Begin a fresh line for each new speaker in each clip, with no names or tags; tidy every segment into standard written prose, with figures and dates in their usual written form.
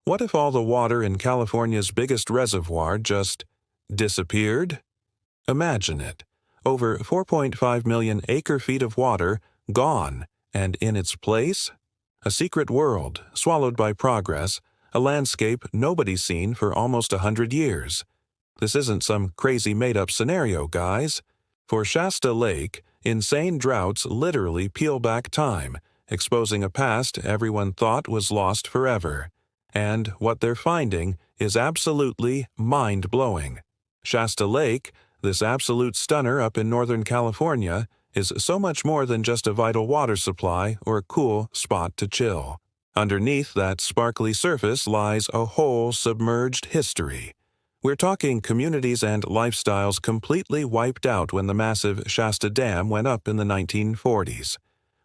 What if all the water in California's biggest reservoir just disappeared? Imagine it. Over 4.5 million acre-feet of water gone, and in its place, a secret world swallowed by progress, a landscape nobody's seen for almost 100 years. This isn't some crazy made-up scenario, guys. For Shasta Lake, insane droughts literally peel back time, exposing a past everyone thought was lost forever. And what they're finding is absolutely mind-blowing. Shasta Lake, this absolute stunner up in Northern California, is so much more than just a vital water supply or a cool spot to chill. Underneath that sparkly surface lies a whole submerged history. We're talking communities and lifestyles completely wiped out when the massive Shasta Dam went up in the 1940s.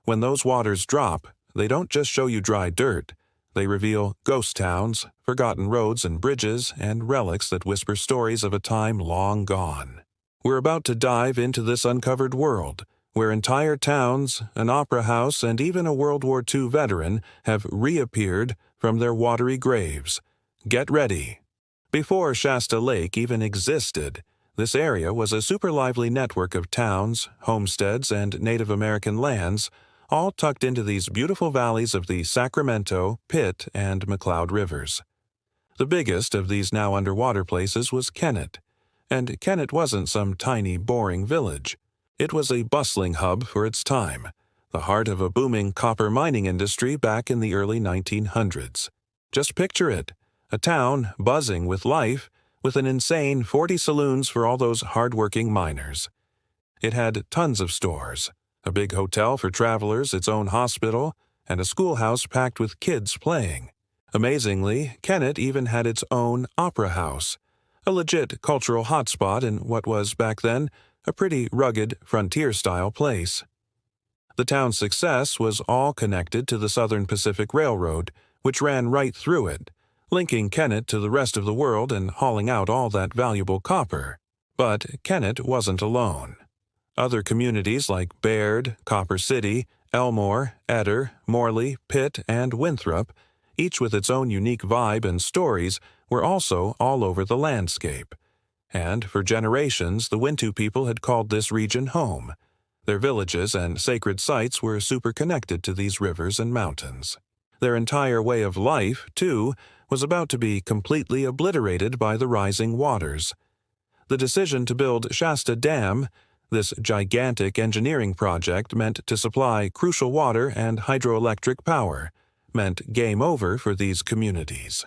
When those waters drop, they don't just show you dry dirt. They reveal ghost towns, forgotten roads and bridges, and relics that whisper stories of a time long gone. We're about to dive into this uncovered world, where entire towns, an opera house, and even a World War II veteran have reappeared from their watery graves. Get ready. Before Shasta Lake even existed, this area was a super lively network of towns, homesteads, and Native American lands, all tucked into these beautiful valleys of the Sacramento, Pitt, and McCloud rivers. The biggest of these now underwater places was Kennett, and Kennett wasn't some tiny, boring village. It was a bustling hub for its time, the heart of a booming copper mining industry back in the early 1900s. Just picture it, a town buzzing with life, with an insane 40 saloons for all those hard-working miners. It had tons of stores, a big hotel for travelers, its own hospital, and a schoolhouse packed with kids playing. Amazingly, Kennett even had its own opera house, a legit cultural hotspot in what was, back then, a pretty rugged, frontier-style place. The town's success was all connected to the Southern Pacific Railroad, which ran right through it, linking Kennett to the rest of the world and hauling out all that valuable copper. But Kennett wasn't alone. Other communities like Baird, Copper City, Elmore, Eder, Morley, Pitt, and Winthrop, each with its own unique vibe and stories, were also all over the landscape. And for generations, the Wintu people had called this region home. Their villages and sacred sites were super connected to these rivers and mountains. Their entire way of life, too, was about to be completely obliterated by the rising waters. The decision to build Shasta Dam, this gigantic engineering project meant to supply crucial water and hydroelectric power, meant game over for these communities.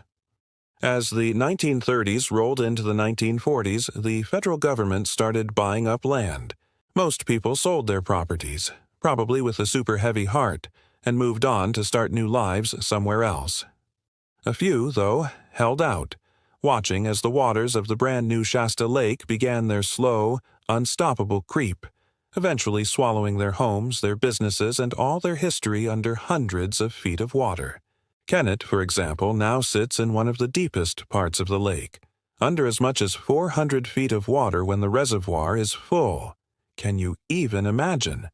As the 1930s rolled into the 1940s, the federal government started buying up land. Most people sold their properties, probably with a super heavy heart, and moved on to start new lives somewhere else. A few, though, held out, watching as the waters of the brand new Shasta Lake began their slow, unstoppable creep, eventually swallowing their homes, their businesses, and all their history under hundreds of feet of water. Kennett, for example, now sits in one of the deepest parts of the lake, under as much as 400 feet of water when the reservoir is full. Can you even imagine?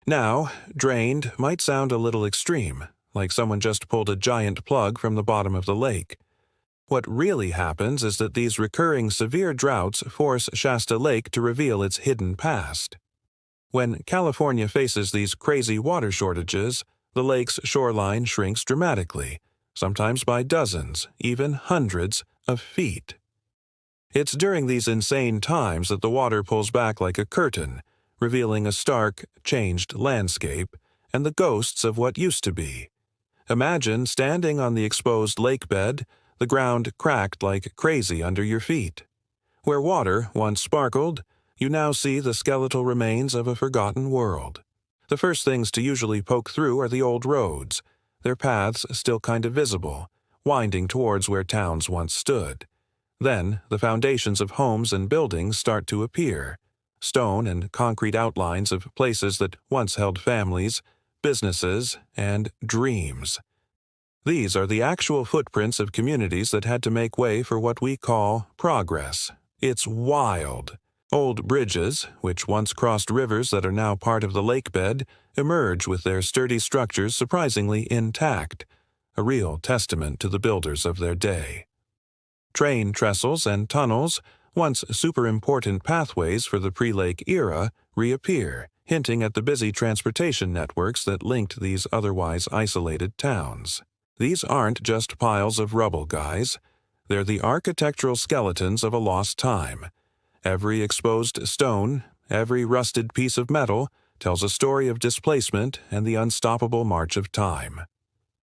Now, drained might sound a little extreme, like someone just pulled a giant plug from the bottom of the lake. What really happens is that these recurring severe droughts force Shasta Lake to reveal its hidden past. When California faces these crazy water shortages, the lake's shoreline shrinks dramatically, sometimes by dozens, even hundreds of feet. It's during these insane times that the water pulls back like a curtain, revealing a stark, changed landscape and the ghosts of what used to be. Imagine standing on the exposed lake bed, the ground cracked like crazy under your feet. Where water once sparkled, you now see the skeletal remains of a forgotten world. The first things to usually poke through are the old roads, their paths still kind of visible, winding towards where towns once stood. Then, the foundations of homes and buildings start to appear, stone and concrete outlines of places that once held families, businesses, and dreams. These are the actual footprints of communities that had to make way for what we call progress. It's wild. Old bridges, which once crossed rivers that are now part of the lake bed, emerge with their sturdy structures surprisingly intact. a real testament to the builders of their day. Train trestles and tunnels, once super-important pathways for the pre-lake era, reappear, hinting at the busy transportation networks that linked these otherwise isolated towns. These aren't just piles of rubble, guys. They're the architectural skeletons of a lost time. Every exposed stone, every rusted piece of metal, tells a story of displacement and the unstoppable march of time.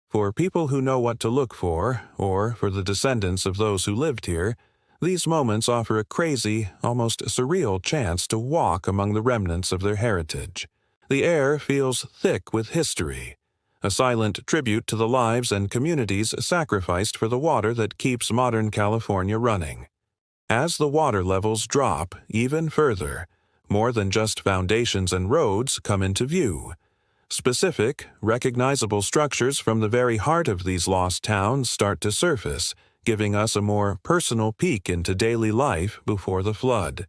For people who know what to look for, or for the descendants of those who lived here, these moments offer a crazy, almost surreal chance to walk among the remnants of their heritage. The air feels thick with history, a silent tribute to the lives and communities sacrificed for the water that keeps modern California running. As the water levels drop even further, more than just foundations and roads come into view. Specific, recognizable structures from the very heart of these lost towns start to surface, giving us a more personal peek into daily life before the flood.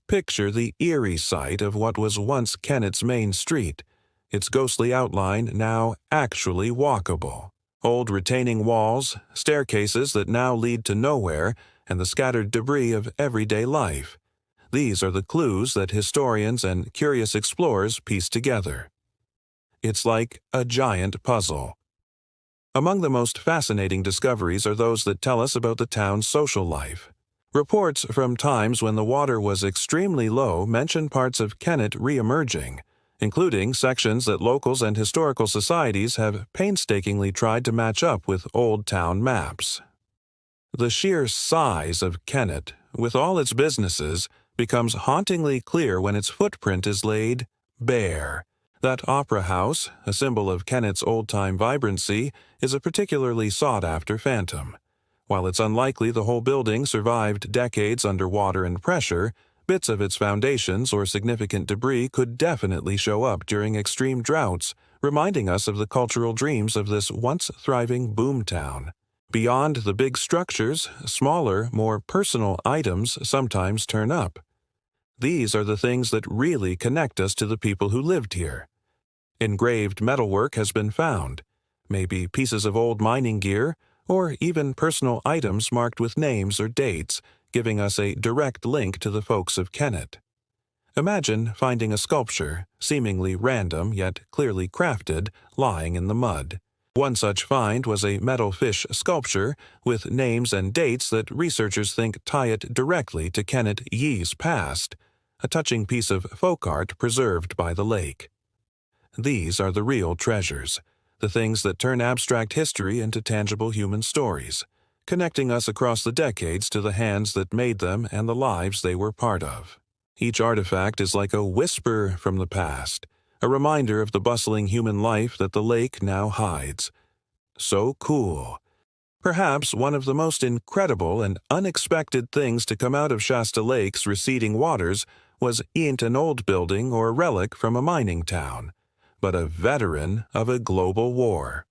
Picture the eerie sight of what was once Kennett's main street, its ghostly outline now actually walkable. Old retaining walls, staircases that now lead to nowhere, and the scattered debris of everyday life. These are the clues that historians and curious explorers piece together. It's like a giant puzzle. Among the most fascinating discoveries are those that tell us about the town's social life. Reports from times when the water was extremely low mention parts of Kennett re-emerging, including sections that locals and historical societies have painstakingly tried to match up with old town maps. The sheer size of Kennett, with all its businesses, becomes hauntingly clear when its footprint is laid bare. That opera house, a symbol of Kennett's old-time vibrancy, is a particularly sought-after phantom. While it's unlikely the whole building survived decades under water and pressure, bits of its foundations or significant debris could definitely show up during extreme droughts, reminding us of the cultural dreams of this once thriving boomtown. Beyond the big structures, smaller, more personal items sometimes turn up. These are the things that really connect us to the people who lived here. Engraved metalwork has been found, maybe pieces of old mining gear, or even personal items marked with names or dates, giving us a direct link to the folks of Kennett. Imagine finding a sculpture, seemingly random yet clearly crafted, lying in the mud. One such find was a metal fish sculpture with names and dates that researchers think tie it directly to Kennett Yee's past, a touching piece of folk art preserved by the lake. These are the real treasures, the things that turn abstract history into tangible human stories, connecting us across the decades to the hands that made them and the lives they were part of. Each artifact is like a whisper from the past, a reminder of the bustling human life that the lake now hides. So cool. Perhaps one of the most incredible and unexpected things to come out of Shasta Lake's receding waters ain't an old building or relic from a mining town, but a veteran of a global war.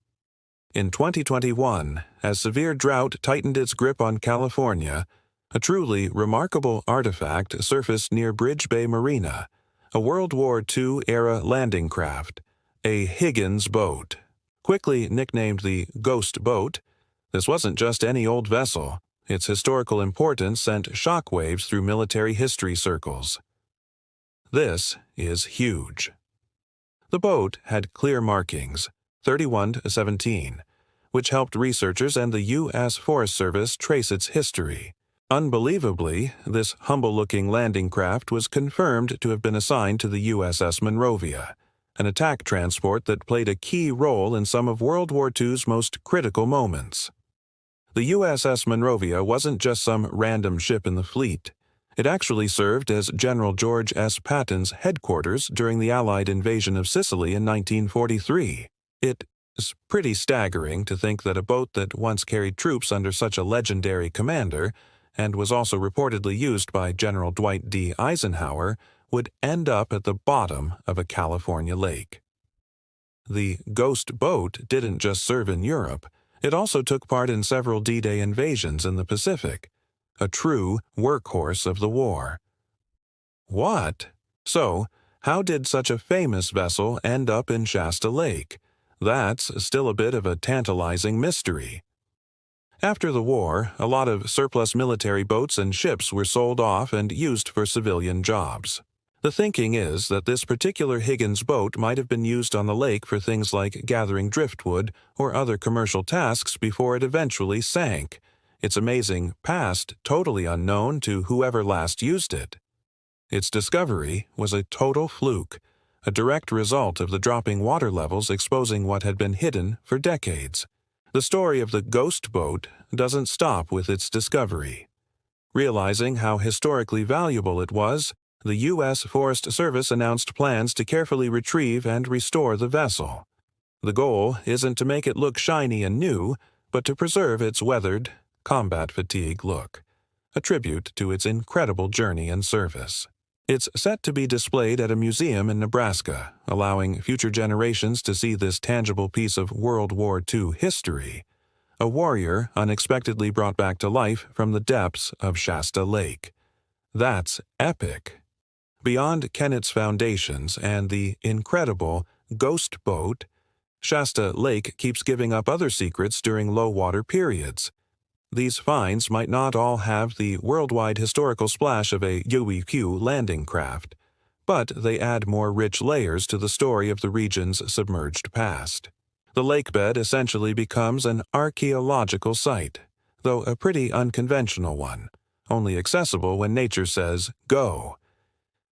In 2021, as severe drought tightened its grip on California, a truly remarkable artifact surfaced near Bridge Bay Marina, a World War II-era landing craft, a Higgins boat. Quickly nicknamed the Ghost Boat, this wasn't just any old vessel. Its historical importance sent shockwaves through military history circles. This is huge. The boat had clear markings, 31-17, which helped researchers and the U.S. Forest Service trace its history. Unbelievably, this humble-looking landing craft was confirmed to have been assigned to the USS Monrovia, an attack transport that played a key role in some of World War II's most critical moments. The USS Monrovia wasn't just some random ship in the fleet. It actually served as General George S. Patton's headquarters during the Allied invasion of Sicily in 1943. It's pretty staggering to think that a boat that once carried troops under such a legendary commander, and was also reportedly used by General Dwight D. Eisenhower, would end up at the bottom of a California lake. The Ghost Boat didn't just serve in Europe, it also took part in several D-Day invasions in the Pacific, a true workhorse of the war. What? So, how did such a famous vessel end up in Shasta Lake, That's still a bit of a tantalizing mystery. After the war, a lot of surplus military boats and ships were sold off and used for civilian jobs. The thinking is that this particular Higgins boat might have been used on the lake for things like gathering driftwood or other commercial tasks before it eventually sank, its amazing past totally unknown to whoever last used it. Its discovery was a total fluke, a direct result of the dropping water levels exposing what had been hidden for decades. The story of the ghost boat doesn't stop with its discovery. Realizing how historically valuable it was, the U.S. Forest Service announced plans to carefully retrieve and restore the vessel. The goal isn't to make it look shiny and new, but to preserve its weathered, combat-fatigue look, a tribute to its incredible journey and service. It's set to be displayed at a museum in Nebraska, allowing future generations to see this tangible piece of World War II history, a warrior unexpectedly brought back to life from the depths of Shasta Lake. That's epic. Beyond Kennett's foundations and the incredible ghost boat, Shasta Lake keeps giving up other secrets during low water periods. These finds might not all have the worldwide historical splash of a UEQ landing craft, but they add more rich layers to the story of the region's submerged past. The lakebed essentially becomes an archaeological site, though a pretty unconventional one, only accessible when nature says, go.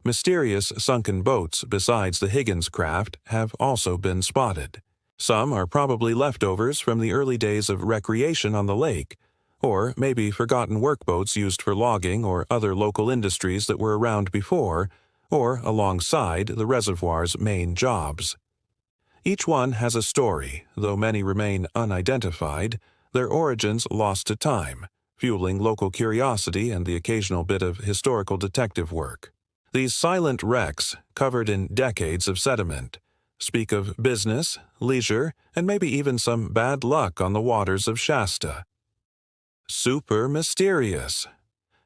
Mysterious sunken boats besides the Higgins craft have also been spotted. Some are probably leftovers from the early days of recreation on the lake, or maybe forgotten workboats used for logging or other local industries that were around before, or alongside the reservoir's main jobs. Each one has a story, though many remain unidentified, their origins lost to time, fueling local curiosity and the occasional bit of historical detective work. These silent wrecks, covered in decades of sediment, speak of business, leisure, and maybe even some bad luck on the waters of Shasta. Super mysterious.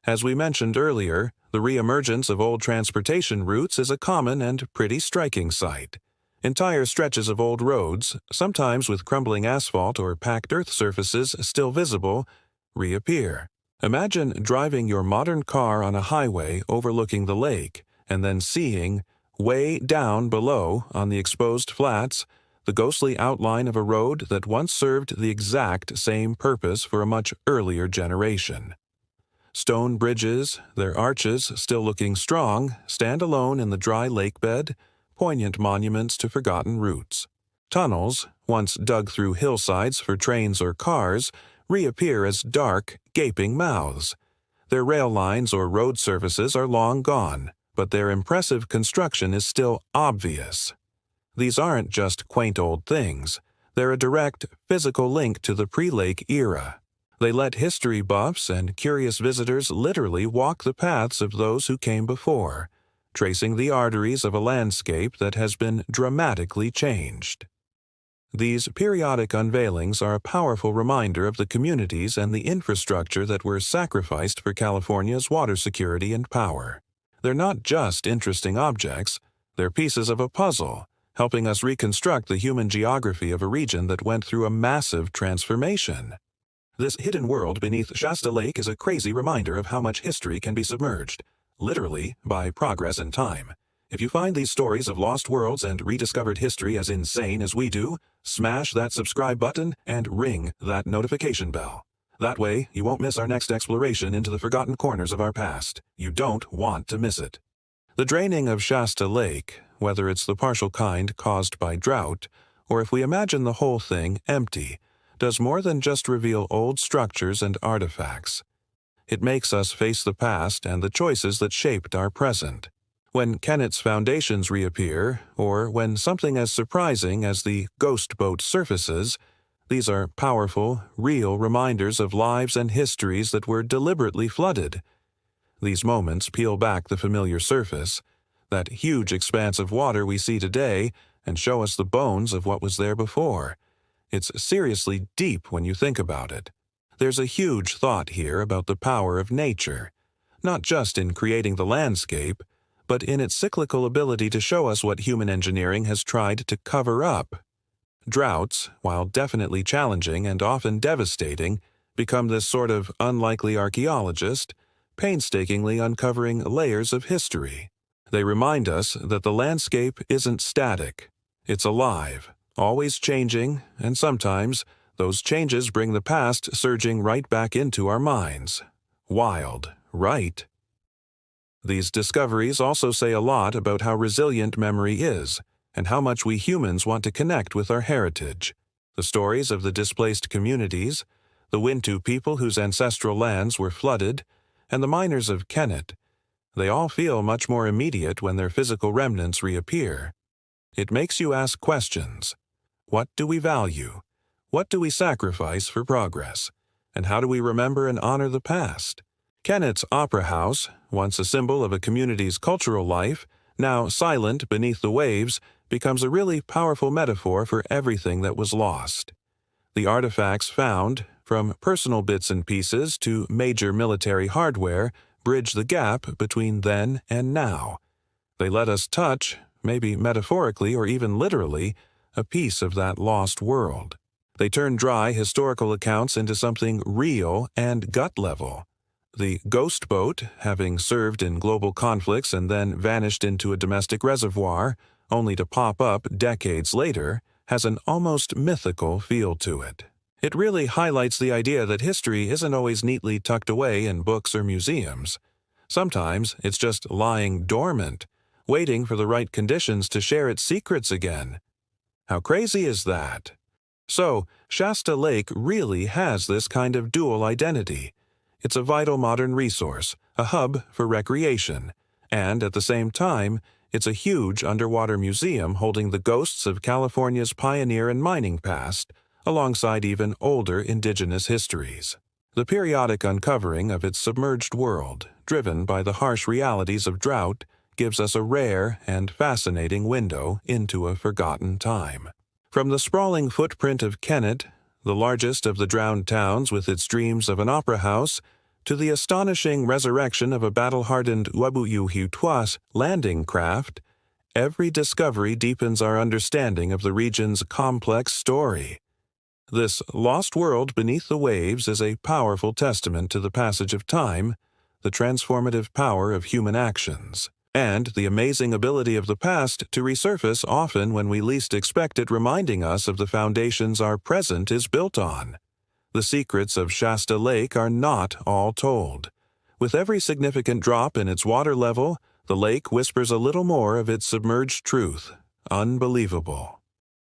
As we mentioned earlier, the reemergence of old transportation routes is a common and pretty striking sight. Entire stretches of old roads, sometimes with crumbling asphalt or packed earth surfaces still visible, reappear. Imagine driving your modern car on a highway overlooking the lake and then seeing, way down below on the exposed flats, the ghostly outline of a road that once served the exact same purpose for a much earlier generation. Stone bridges, their arches still looking strong, stand alone in the dry lake bed, poignant monuments to forgotten routes. Tunnels, once dug through hillsides for trains or cars, reappear as dark, gaping mouths. Their rail lines or road surfaces are long gone, but their impressive construction is still obvious. These aren't just quaint old things. They're a direct, physical link to the pre-lake era. They let history buffs and curious visitors literally walk the paths of those who came before, tracing the arteries of a landscape that has been dramatically changed. These periodic unveilings are a powerful reminder of the communities and the infrastructure that were sacrificed for California's water security and power. They're not just interesting objects, they're pieces of a puzzle, helping us reconstruct the human geography of a region that went through a massive transformation. This hidden world beneath Shasta Lake is a crazy reminder of how much history can be submerged, literally, by progress and time. If you find these stories of lost worlds and rediscovered history as insane as we do, smash that subscribe button and ring that notification bell. That way, you won't miss our next exploration into the forgotten corners of our past. You don't want to miss it. The draining of Shasta Lake, whether it's the partial kind caused by drought, or if we imagine the whole thing empty, does more than just reveal old structures and artifacts. It makes us face the past and the choices that shaped our present. When Kennett's foundations reappear, or when something as surprising as the ghost boat surfaces, these are powerful, real reminders of lives and histories that were deliberately flooded. These moments peel back the familiar surface, that huge expanse of water we see today, and show us the bones of what was there before. It's seriously deep when you think about it. There's a huge thought here about the power of nature, not just in creating the landscape, but in its cyclical ability to show us what human engineering has tried to cover up. Droughts, while definitely challenging and often devastating, become this sort of unlikely archaeologist, painstakingly uncovering layers of history. They remind us that the landscape isn't static. It's alive, always changing, and sometimes those changes bring the past surging right back into our minds. Wild, right? These discoveries also say a lot about how resilient memory is, and how much we humans want to connect with our heritage. The stories of the displaced communities, the Wintu people whose ancestral lands were flooded, and the miners of Kennet, they all feel much more immediate when their physical remnants reappear. It makes you ask questions. What do we value? What do we sacrifice for progress? And how do we remember and honor the past? Kennet's Opera House, once a symbol of a community's cultural life, now silent beneath the waves, becomes a really powerful metaphor for everything that was lost. The artifacts found, from personal bits and pieces to major military hardware, bridge the gap between then and now. They let us touch, maybe metaphorically or even literally, a piece of that lost world. They turn dry historical accounts into something real and gut-level. The ghost boat, having served in global conflicts and then vanished into a domestic reservoir, only to pop up decades later, has an almost mythical feel to it. It really highlights the idea that history isn't always neatly tucked away in books or museums. Sometimes it's just lying dormant, waiting for the right conditions to share its secrets again. How crazy is that? So, Shasta Lake really has this kind of dual identity. It's a vital modern resource, a hub for recreation, and at the same time, it's a huge underwater museum holding the ghosts of California's pioneer and mining past, alongside even older indigenous histories. The periodic uncovering of its submerged world, driven by the harsh realities of drought, gives us a rare and fascinating window into a forgotten time. From the sprawling footprint of Kennet, the largest of the drowned towns with its dreams of an opera house, to the astonishing resurrection of a battle-hardened Wabuyuhituas landing craft, every discovery deepens our understanding of the region's complex story. This lost world beneath the waves is a powerful testament to the passage of time, the transformative power of human actions, and the amazing ability of the past to resurface often when we least expect it, reminding us of the foundations our present is built on. The secrets of Shasta Lake are not all told. With every significant drop in its water level, the lake whispers a little more of its submerged truth. Unbelievable.